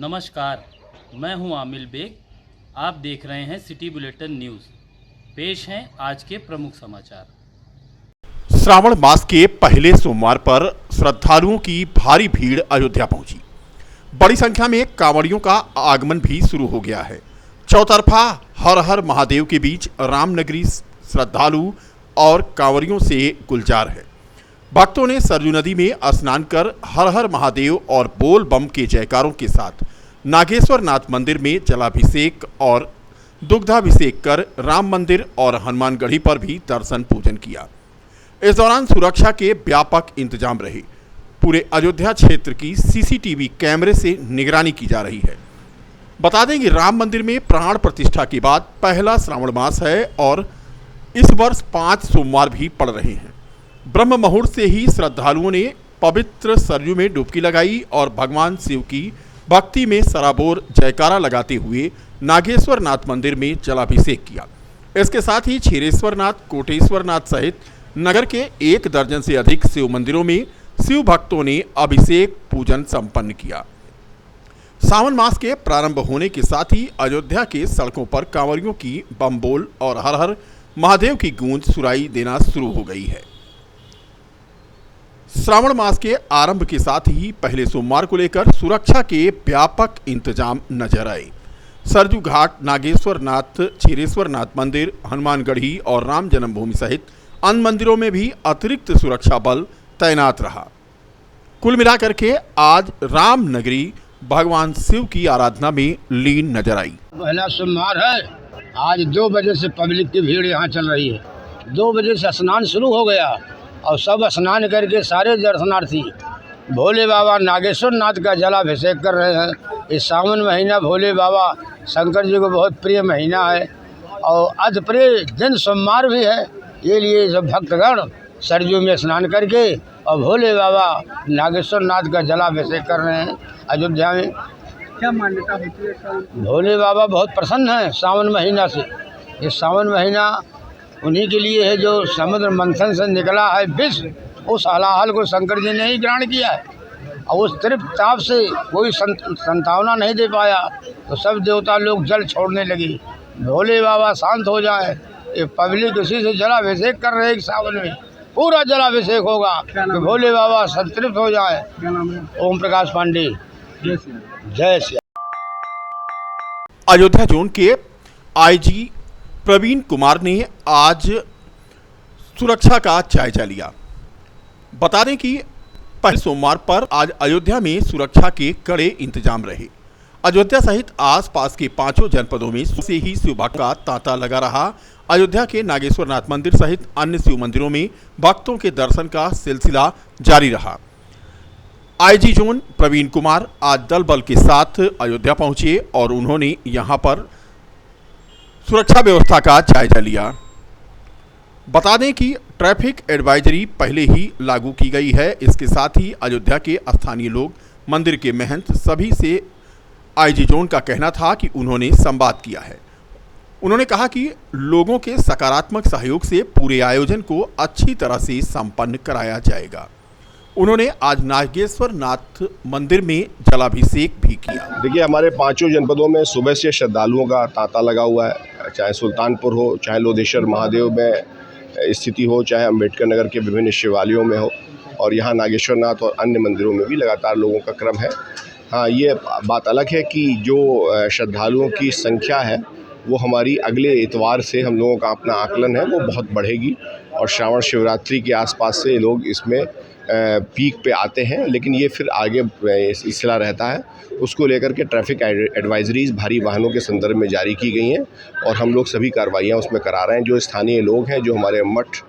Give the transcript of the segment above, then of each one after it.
नमस्कार, मैं हूं आमिल बेग। आप देख रहे हैं सिटी बुलेटिन न्यूज़। पेश हैं आज के प्रमुख समाचार। श्रावण मास के पहले सोमवार पर श्रद्धालुओं की भारी भीड़ अयोध्या पहुंची। बड़ी संख्या में कांवड़ियों का आगमन भी शुरू हो गया है। चौतरफा हर हर महादेव के बीच रामनगरी श्रद्धालु और कांवड़ियों से गुलजार है। भक्तों ने सरयू नदी में स्नान कर हर हर महादेव और बोल बम के जयकारों के साथ नागेश्वर नाथ मंदिर में जलाभिषेक और दुग्धाभिषेक कर राम मंदिर और हनुमानगढ़ी पर भी दर्शन पूजन किया। इस दौरान सुरक्षा के व्यापक इंतजाम रहे। पूरे अयोध्या क्षेत्र की सीसीटीवी कैमरे से निगरानी की जा रही है। बता दें कि राम मंदिर में प्राण प्रतिष्ठा के बाद पहला श्रावण मास है और इस वर्ष 5 सोमवार भी पड़ रहे हैं। ब्रह्म मुहूर्त से ही श्रद्धालुओं ने पवित्र सरयू में डुबकी लगाई और भगवान शिव की भक्ति में सराबोर जयकारा लगाते हुए नागेश्वर नाथ मंदिर में जलाभिषेक किया। इसके साथ ही क्षीरेश्वर नाथ, कोटेश्वर नाथ सहित नगर के 1 दर्जन से अधिक शिव मंदिरों में शिव भक्तों ने अभिषेक पूजन संपन्न किया। सावन मास के प्रारंभ होने के साथ ही अयोध्या के सड़कों पर कांवरियों की बम बोल और हर हर महादेव की गूंज सुनाई देना शुरू हो गई है। श्रावण मास के आरंभ के साथ ही पहले सोमवार को लेकर सुरक्षा के व्यापक इंतजाम नजर आए। सरयू घाट, नागेश्वर नाथ, क्षीरेश्वर नाथ मंदिर, हनुमानगढ़ी और राम जन्मभूमि सहित अन्य मंदिरों में भी अतिरिक्त सुरक्षा बल तैनात रहा। कुल मिलाकर के आज राम नगरी भगवान शिव की आराधना में लीन नजर आई। पहला सोमवार है। आज 2 बजे से पब्लिक की भीड़ यहाँ चल रही है। 2 बजे से स्नान शुरू हो गया और सब स्नान करके सारे दर्शनार्थी भोले बाबा नागेश्वर नाथ का जलाभिषेक कर रहे हैं। इस सावन महीना भोले बाबा शंकर जी को बहुत प्रिय महीना है और आज प्रिय दिन सोमवार भी है। ये लिए सब भक्तगण सरयू में स्नान करके और भोले बाबा नागेश्वर नाथ का जलाभिषेक कर रहे हैं। अयोध्या में क्या मान्यता होती है? भोले बाबा बहुत प्रसन्न हैं सावन महीना से। ये सावन महीना उन्हीं के लिए है जो समुद्र मंथन से निकला है विष, उस हलाहल को शंकर जी ने ही ग्रहण किया है और उस तृप्त ताप से कोई संतावना नहीं दे पाया तो सब देवता लोग जल छोड़ने लगे। भोले बाबा शांत हो जाए। ये पब्लिक उसी से जलाभिषेक कर रहे हैं। सावन में पूरा जलाभिषेक होगा तो भोले बाबा संतृप्त हो जाए। ओम प्रकाश पांडे, जय श्री। अयोध्या जोन के आईजी प्रवीण कुमार ने आज सुरक्षा का जायजा लिया। बता दें कि पहले सोमवार पर आज अयोध्या में सुरक्षा के कड़े इंतजाम रहे। अयोध्या सहित आसपास के 5 जनपदों में से ही शिव भक्त का तांता लगा रहा। अयोध्या के नागेश्वर नाथ मंदिर सहित अन्य शिव मंदिरों में भक्तों के दर्शन का सिलसिला जारी रहा। आईजी जोन प्रवीण कुमार आज दल बल के साथ अयोध्या पहुंचे और उन्होंने यहां पर सुरक्षा व्यवस्था का जायजा लिया। बता दें कि ट्रैफिक एडवाइजरी पहले ही लागू की गई है। इसके साथ ही अयोध्या के स्थानीय लोग, मंदिर के महंत सभी से आईजी जोन का कहना था कि उन्होंने संवाद किया है। उन्होंने कहा कि लोगों के सकारात्मक सहयोग से पूरे आयोजन को अच्छी तरह से संपन्न कराया जाएगा। उन्होंने आज नागेश्वर नाथ मंदिर में जलाभिषेक भी किया। देखिए, हमारे 5 जनपदों में सुबह से श्रद्धालुओं का तांता लगा हुआ है। चाहे सुल्तानपुर हो, चाहे लोधेश्वर महादेव में स्थिति हो, चाहे अम्बेडकर नगर के विभिन्न शिवालयों में हो और यहाँ नागेश्वर नाथ और अन्य मंदिरों में भी लगातार लोगों का क्रम है। हाँ, ये बात अलग है कि जो श्रद्धालुओं की संख्या है वो हमारी अगले इतवार से हम लोगों का अपना आकलन है वो बहुत बढ़ेगी और श्रावण शिवरात्रि के आसपास से लोग इसमें पीक पे आते हैं। लेकिन ये फिर आगे सिलसिला रहता है। उसको लेकर के ट्रैफिक एडवाइजरीज भारी वाहनों के संदर्भ में जारी की गई हैं और हम लोग सभी कार्रवाइयाँ उसमें करा रहे हैं। जो स्थानीय लोग हैं, जो हमारे मठ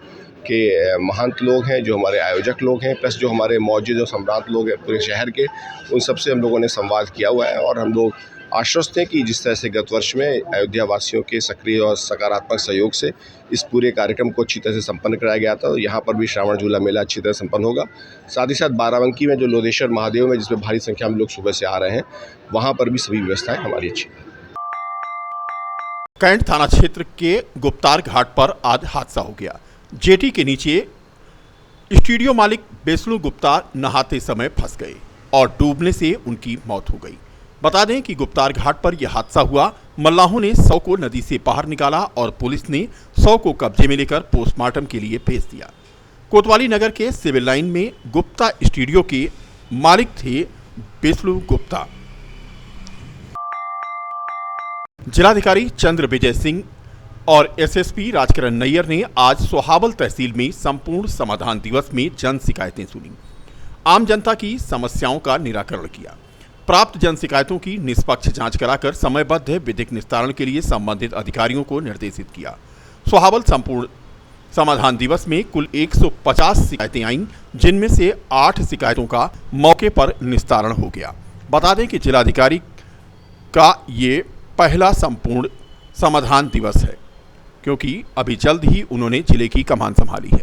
के महंत लोग हैं, जो हमारे आयोजक लोग हैं, प्लस जो हमारे मौजूद सम्राट लोग हैं पूरे शहर के, उन सबसे हम लोगों ने संवाद किया हुआ है और हम लोग आश्वस्त हैं कि जिस तरह से गत वर्ष में अयोध्या वासियों के सक्रिय और सकारात्मक सहयोग से इस पूरे कार्यक्रम को अच्छी तरह से संपन्न कराया गया था, यहाँ पर भी श्रावण झूला मेला अच्छी तरह संपन्न होगा। साथ ही साथ बाराबंकी में जो लोधेश्वर महादेव में जिसमें भारी संख्या में लोग सुबह से आ रहे हैं, वहाँ पर भी सभी व्यवस्थाएं हमारी अच्छी। कैंट थाना क्षेत्र के गुप्तार घाट पर आज हादसा हो गया। जेटी के नीचे स्टूडियो मालिक विष्णु गुप्ता नहाते समय फंस गए और डूबने से उनकी मौत हो गई। बता दें कि गुप्तार घाट पर यह हादसा हुआ। मल्लाहों ने 100 को नदी से बाहर निकाला और पुलिस ने 100 को कब्जे में लेकर पोस्टमार्टम के लिए भेज दिया। कोतवाली नगर के सिविल लाइन में गुप्ता स्टूडियो के मालिक थे विष्णु गुप्ता। जिलाधिकारी चंद्र विजय सिंह और एसएसपी राजकरण नैयर ने आज सोहावल तहसील में संपूर्ण समाधान दिवस में जन शिकायतें सुनी, आम जनता की समस्याओं का निराकरण किया, प्राप्त जन शिकायतों की निष्पक्ष जांच कराकर समयबद्ध विधिक निस्तारण के लिए संबंधित अधिकारियों को निर्देशित किया। सोहावल संपूर्ण समाधान दिवस में कुल 150 शिकायतें आईं, जिनमें से 8 शिकायतों का मौके पर निस्तारण हो गया। बता दें कि जिलाधिकारी का ये पहला संपूर्ण समाधान दिवस है, क्योंकि अभी जल्द ही उन्होंने जिले की कमान संभाली है।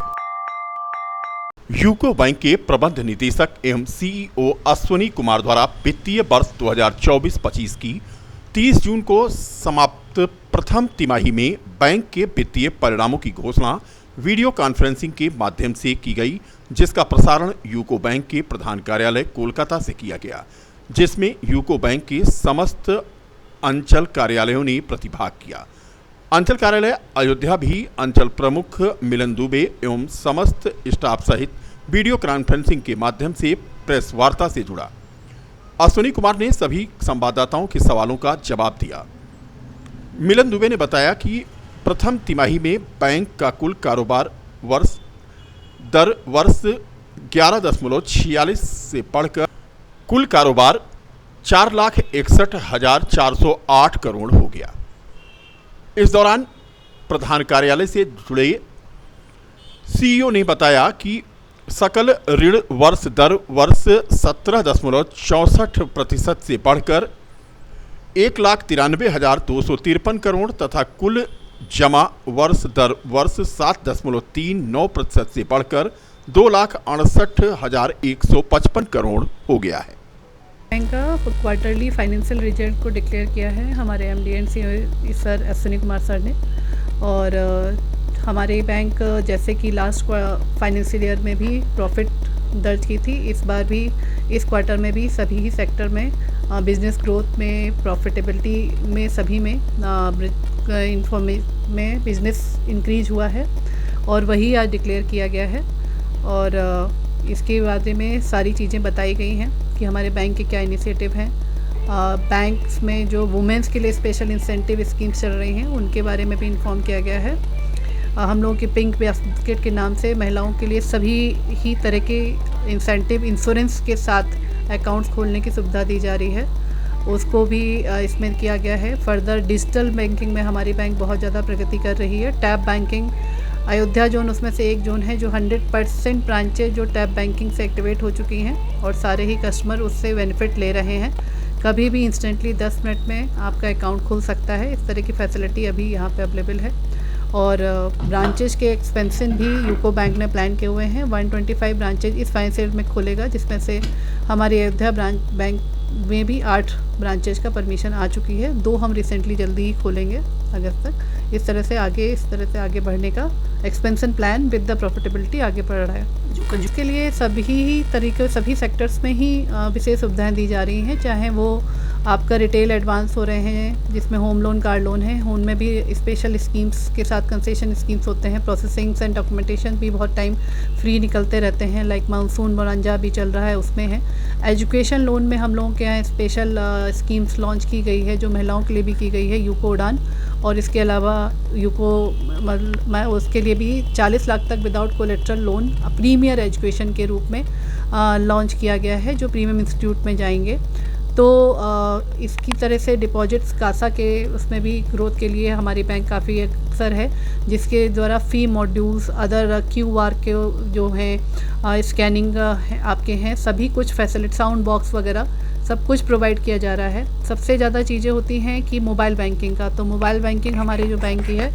यूको बैंक के प्रबंध निदेशक एवं सीईओ अश्विनी कुमार द्वारा वित्तीय वर्ष 2024-25 की 30 जून को समाप्त प्रथम तिमाही में बैंक के वित्तीय परिणामों की घोषणा वीडियो कॉन्फ्रेंसिंग के माध्यम से की गई, जिसका प्रसारण यूको बैंक के प्रधान कार्यालय कोलकाता से किया गया, जिसमें यूको बैंक के समस्त अंचल कार्यालयों ने प्रतिभाग किया। अंचल कार्यालय अयोध्या भी अंचल प्रमुख मिलन दुबे एवं समस्त स्टाफ सहित वीडियो कॉन्फ्रेंसिंग के माध्यम से प्रेस वार्ता से जुड़ा। अश्विनी कुमार ने सभी संवाददाताओं के सवालों का जवाब दिया। मिलन दुबे ने बताया कि प्रथम तिमाही में बैंक का कुल कारोबार वर्ष 11.46 से बढ़कर कुल कारोबार 4,61,408 करोड़ हो गया। इस दौरान प्रधान कार्यालय से जुड़े सीईओ ने बताया कि सकल ऋण वर्ष दर वर्ष 17.64% से बढ़कर 1,93,253 करोड़ तथा कुल जमा वर्ष दर वर्ष 7.39% से बढ़कर 2,68,155 करोड़ हो गया है। बैंक का क्वार्टरली फाइनेंशियल रिजल्ट को डिक्लेयर किया है हमारे MD and CEO sir Ashwini Kumar sir ने। और हमारे बैंक जैसे कि लास्ट फाइनेंशियल ईयर में भी प्रॉफिट दर्ज की थी, इस बार भी इस क्वार्टर में भी सभी ही सेक्टर में बिजनेस ग्रोथ में, प्रॉफिटेबिलिटी में, सभी में में बिजनेस इंक्रीज हुआ है और वही आज डिक्लेयर किया गया है। और इसके बारे में सारी चीज़ें बताई गई हैं कि हमारे बैंक के क्या इनिशिएटिव हैं। बैंक्स में जो वुमेंस के लिए स्पेशल इंसेंटिव स्कीम्स चल रही हैं उनके बारे में भी इन्फॉर्म किया गया है। हम लोगों के पिंक बास्केट के नाम से महिलाओं के लिए सभी ही तरह के इंसेंटिव इंश्योरेंस के साथ अकाउंट्स खोलने की सुविधा दी जा रही है, उसको भी इसमें किया गया है। फर्दर डिजिटल बैंकिंग में हमारी बैंक बहुत ज़्यादा प्रगति कर रही है। टैप बैंकिंग अयोध्या जोन उसमें से एक जोन है जो 100% ब्रांचेज जो टैप बैंकिंग से एक्टिवेट हो चुकी हैं और सारे ही कस्टमर उससे बेनिफिट ले रहे हैं। कभी भी इंस्टेंटली 10 मिनट में आपका अकाउंट खुल सकता है, इस तरह की फैसिलिटी अभी यहाँ पे अवेलेबल है। और ब्रांचेज के एक्सपेंशन भी यूको बैंक ने प्लान किए हुए हैं। 125 ब्रांचेज इस फाइनेंशियल में खुलेगा, जिसमें से हमारी अयोध्या बैंक में भी 8 ब्रांचेज का परमिशन आ चुकी है। 2 हम रिसेंटली जल्दी ही खोलेंगे अगस्त तक। इस तरह से आगे बढ़ने का expansion plan with the profitability आगे बढ़ रहा है। जिसके लिए सभी सेक्टर्स में ही विशेष सुविधाएं दी जा रही हैं, चाहे वो आपका रिटेल एडवांस हो रहे हैं जिसमें होम लोन, कार लोन है, उनमें भी स्पेशल स्कीम्स के साथ कंसेशन स्कीम्स होते हैं। प्रोसेसिंग एंड डॉक्यूमेंटेशन भी बहुत टाइम फ्री निकलते रहते हैं, लाइक मानसून बोनांजा भी चल रहा है, उसमें है। एजुकेशन लोन में हम लोगों के यहाँ स्पेशल स्कीम्स लॉन्च की गई है जो महिलाओं के लिए भी की गई है, यूको उड़ान। और इसके अलावा उसके लिए भी 40 लाख तक without collateral loan premier education के रूप में लॉन्च किया गया है, जो प्रीमियम इंस्टीट्यूट में जाएंगे। तो इसकी तरह से डिपॉजिट्स कासा के उसमें भी ग्रोथ के लिए हमारी बैंक काफ़ी अक्सर है, जिसके द्वारा फ़ी मॉड्यूल्स, अदर QR के जो हैं स्कैनिंग आपके हैं, सभी कुछ फैसिलिटी, साउंड बॉक्स वगैरह सब कुछ प्रोवाइड किया जा रहा है। सबसे ज़्यादा चीज़ें होती हैं कि मोबाइल बैंकिंग का, तो मोबाइल बैंकिंग हमारी जो बैंक की है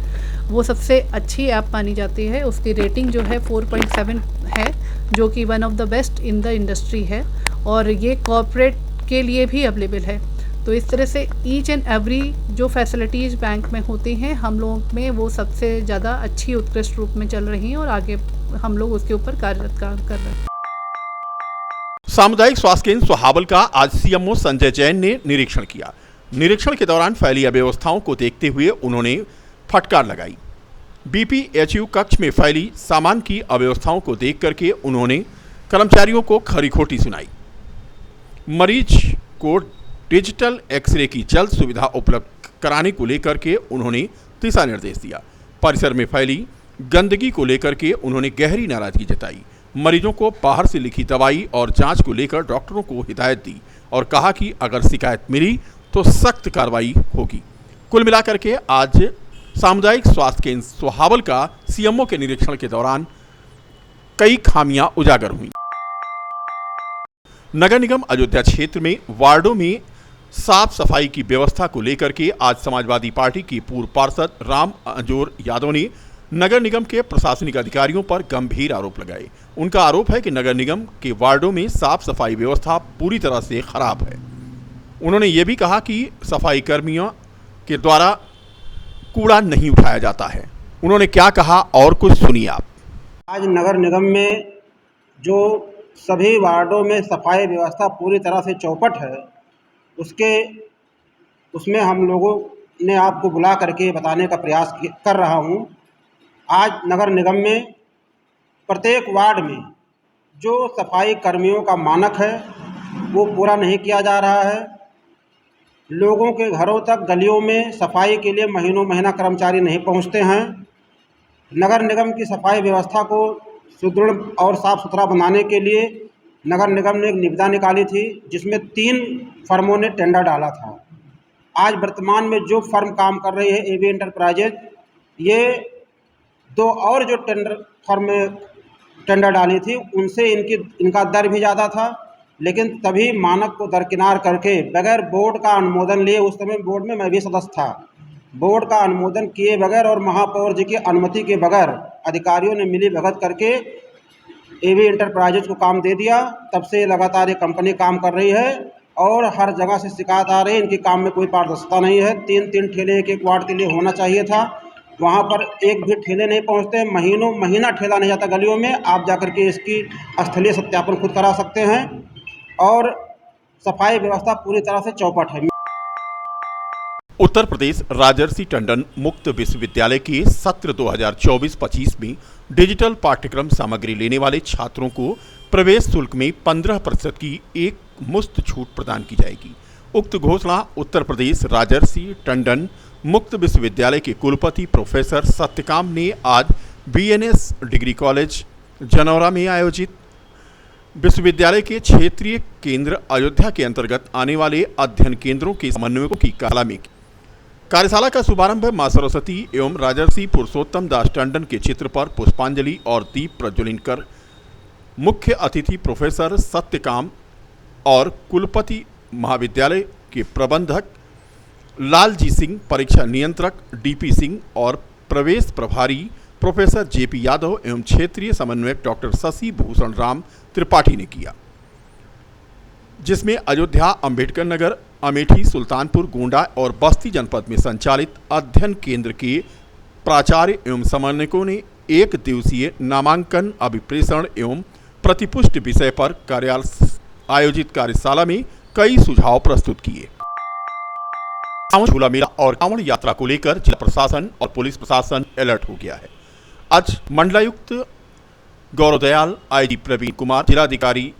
वो सबसे अच्छी ऐप मानी जाती है। उसकी रेटिंग जो है 4.7 है, जो कि one of the best in the industry है, और ये कॉर्पोरेट के लिए भी अवेलेबल है। तो इस तरह से ईच एंड एवरी जो फैसिलिटीज़ बैंक में होती हैं हम लोगों में वो सबसे ज़्यादा अच्छी उत्कृष्ट रूप में चल रही हैं और आगे हम लोग उसके ऊपर काम कर रहे हैं। सामुदायिक स्वास्थ्य केंद्र सोहावल का आज सीएमओ संजय जैन ने निरीक्षण किया। निरीक्षण के दौरान फैली अव्यवस्थाओं को देखते हुए उन्होंने फटकार लगाई। बीपीएचयू कक्ष में फैली सामान की अव्यवस्थाओं को देख करके उन्होंने कर्मचारियों को खरी खोटी सुनाई। मरीज को डिजिटल एक्सरे की जल्द सुविधा उपलब्ध कराने को लेकर के उन्होंने दिशा निर्देश दिया। परिसर में फैली गंदगी को लेकर के उन्होंने गहरी नाराजगी जताई। मरीजों को बाहर से लिखी दवाई और जांच को लेकर डॉक्टरों को हिदायत दी और कहा कि अगर शिकायत मिली तो सख्त कार्रवाई होगी। कुल मिलाकर के आज सामुदायिक स्वास्थ्य केंद्र सोहावल का सीएमओ के निरीक्षण के दौरान कई खामियां उजागर हुई। नगर निगम अयोध्या क्षेत्र में वार्डों में साफ सफाई की व्यवस्था को लेकर के आज समाजवादी पार्टी की पूर्व पार्षद राम अंजोर यादव ने नगर निगम के प्रशासनिक अधिकारियों पर गंभीर आरोप लगाए। उनका आरोप है कि नगर निगम के वार्डों में साफ सफाई व्यवस्था पूरी तरह से खराब है। उन्होंने ये भी कहा कि सफाई कर्मियों के द्वारा कूड़ा नहीं उठाया जाता है। उन्होंने क्या कहा और कुछ सुनिए आप। आज नगर निगम में जो सभी वार्डों में सफाई व्यवस्था पूरी तरह से चौपट है, उसमें हम लोगों ने आपको बुला करके बताने का प्रयास कर रहा हूं। आज नगर निगम में प्रत्येक वार्ड में जो सफाई कर्मियों का मानक है वो पूरा नहीं किया जा रहा है। लोगों के घरों तक गलियों में सफाई के लिए महीनों महीना कर्मचारी नहीं पहुंचते हैं। नगर निगम की सफाई व्यवस्था को सुदृढ़ और साफ सुथरा बनाने के लिए नगर निगम ने एक निविदा निकाली थी जिसमें 3 फर्मों ने टेंडर डाला था। आज वर्तमान में जो फर्म काम कर रही है एवी एंटरप्राइजेज, ये 2 और जो फर्म टेंडर डाली थी उनसे इनका दर भी ज़्यादा था, लेकिन तभी मानक को दरकिनार करके बगैर बोर्ड का अनुमोदन लिए, उस समय बोर्ड में मैं भी सदस्य था, बोर्ड का अनुमोदन किए बगैर और महापौर जी की अनुमति के बगैर अधिकारियों ने मिली भगत करके एवी एंटरप्राइजेज को काम दे दिया। तब से लगातार ये कंपनी काम कर रही है और हर जगह से शिकायत आ रही है, इनके काम में कोई पारदर्शिता नहीं है। 3 ठेले एक वार्ड के लिए होना चाहिए था, वहाँ पर एक भी ठेले नहीं पहुँचते। महीनों महीना ठेला नहीं जाता गलियों में। आप जाकर के इसकी स्थलीय सत्यापन खुद करा सकते हैं और सफाई व्यवस्था पूरी तरह से चौपट है। उत्तर प्रदेश राजर्षि टंडन मुक्त विश्वविद्यालय के सत्र 2024-25 में डिजिटल पाठ्यक्रम सामग्री लेने वाले छात्रों को प्रवेश शुल्क में 15% की एक मुफ्त छूट प्रदान की जाएगी। उक्त घोषणा उत्तर प्रदेश राजर्षि टंडन मुक्त विश्वविद्यालय के कुलपति प्रोफेसर सत्यकाम ने आज बीएनएस डिग्री कॉलेज जनौरा में आयोजित विश्वविद्यालय के क्षेत्रीय केंद्र अयोध्या के अंतर्गत आने वाले अध्ययन केंद्रों के समन्वयकों की कार्यशाला में कार्यशाला का शुभारंभ मां सरस्वती एवं राजर्षि पुरुषोत्तम दास टंडन के चित्र पर पुष्पांजलि और दीप प्रज्वलित कर मुख्य अतिथि प्रोफेसर सत्यकाम और कुलपति महाविद्यालय के प्रबंधक लालजी सिंह, परीक्षा नियंत्रक डीपी सिंह और प्रवेश प्रभारी प्रोफेसर जेपी यादव एवं क्षेत्रीय समन्वयक डॉक्टर शशि भूषण राम त्रिपाठी ने किया, जिसमें अयोध्या, अंबेडकर नगर, अमेठी, सुल्तानपुर, गोंडा और बस्ती जनपद में संचालित अध्ययन केंद्र के प्राचार्य एवं समन्वयकों ने 1 दिवसीय नामांकन, अभिप्रेषण एवं प्रतिपुष्टि विषय पर आयोजित कार्यशाला में कई सुझाव प्रस्तुत किए। झूला मेला और कांवड़ यात्रा को लेकर जिला प्रशासन और पुलिस प्रशासन अलर्ट हो गया है। आज मंडलायुक्त गौरव दयाल, आईजी प्रवीण कुमार, जिलाधिकारी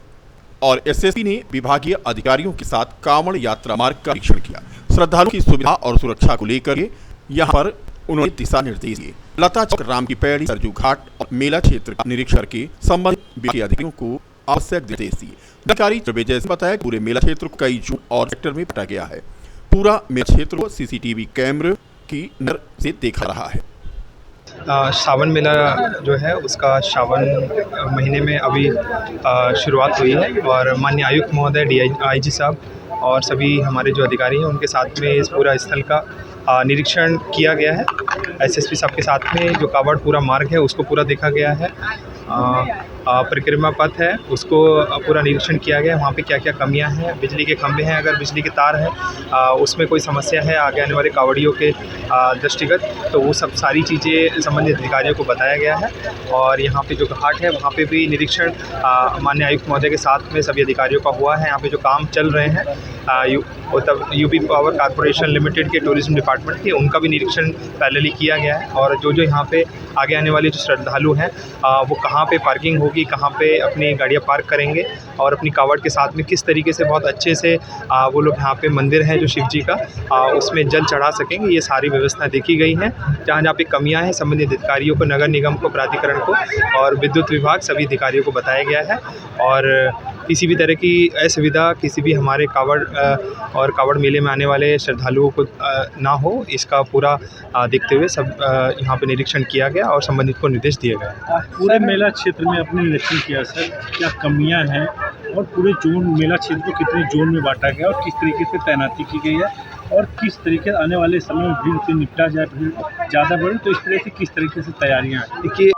और एसएसपी ने विभागीय अधिकारियों के साथ कांवड़ यात्रा मार्ग का निरीक्षण किया। श्रद्धालुओं की सुविधा और सुरक्षा को लेकर यहां पर उन्होंने दिशा निर्देश दिए। लता चौक, राम की पैड़ी, सरजू घाट और मेला क्षेत्र का निरीक्षण करके संबंधित अधिकारियों को आवश्यक निर्देश दिए। अधिकारी जय ने बताया पूरे मेला क्षेत्र को कई जोन और सेक्टर में बांटा गया है। पूरा मेला क्षेत्र को सीसीटीवी कैमरे की नजर से देखा रहा है। सावन मेला जो है उसका सावन महीने में अभी शुरुआत हुई है और माननीय आयुक्त महोदय, आईजी साहब और सभी हमारे जो अधिकारी हैं उनके साथ में इस पूरा स्थल का निरीक्षण किया गया है। एसएसपी साहब के साथ में जो कावड़ पूरा मार्ग है उसको पूरा देखा गया है। परिक्रमा पथ है उसको पूरा निरीक्षण किया गया। वहाँ पे क्या क्या कमियां हैं, बिजली के खंभे हैं, अगर बिजली के तार हैं उसमें कोई समस्या है आगे आने वाले कांवड़ियों के दृष्टिगत, तो वो सब सारी चीज़ें संबंधित अधिकारियों को बताया गया है। और यहाँ पे जो घाट है वहाँ पे भी निरीक्षण माननीय आयुक्त महोदय के साथ में सभी अधिकारियों का हुआ है। यहाँ पे जो काम चल रहे हैं यूपी पावर कॉर्पोरेशन लिमिटेड के टूरिज्म डिपार्टमेंट के, उनका भी निरीक्षण पैरेलली किया गया है। और जो यहाँ पे आगे आने वाले जो श्रद्धालु हैं वो कहाँ पे पार्किंग होगी, कहाँ पे अपनी गाड़ियाँ पार्क करेंगे और अपनी कावड़ के साथ में किस तरीके से बहुत अच्छे से वो लोग यहाँ पे मंदिर है जो शिव जी का उसमें जल चढ़ा सकेंगे, ये सारी व्यवस्था देखी गई हैं। जहाँ जहाँ पे कमियाँ हैं संबंधित अधिकारियों को, नगर निगम को, प्राधिकरण को और विद्युत विभाग सभी अधिकारियों को बताया गया है। और किसी भी तरह की असुविधा किसी भी हमारे कावड़ और कावड़ मेले में आने वाले श्रद्धालुओं को ना हो, इसका पूरा देखते हुए सब यहाँ पे निरीक्षण किया गया और संबंधित को निर्देश दिए गए। पूरे मेला क्षेत्र में आपने निरीक्षण किया सर, क्या कमियां हैं और पूरे जोन मेला क्षेत्र को कितने जोन में बांटा गया और किस तरीके से तैनाती की गई है और किस तरीके आने वाले समय में भीड़ से निपटा जाए, भीड़ ज़्यादा बढ़े तो इस तरह से किस तरीके से तैयारियाँ हैं? देखिए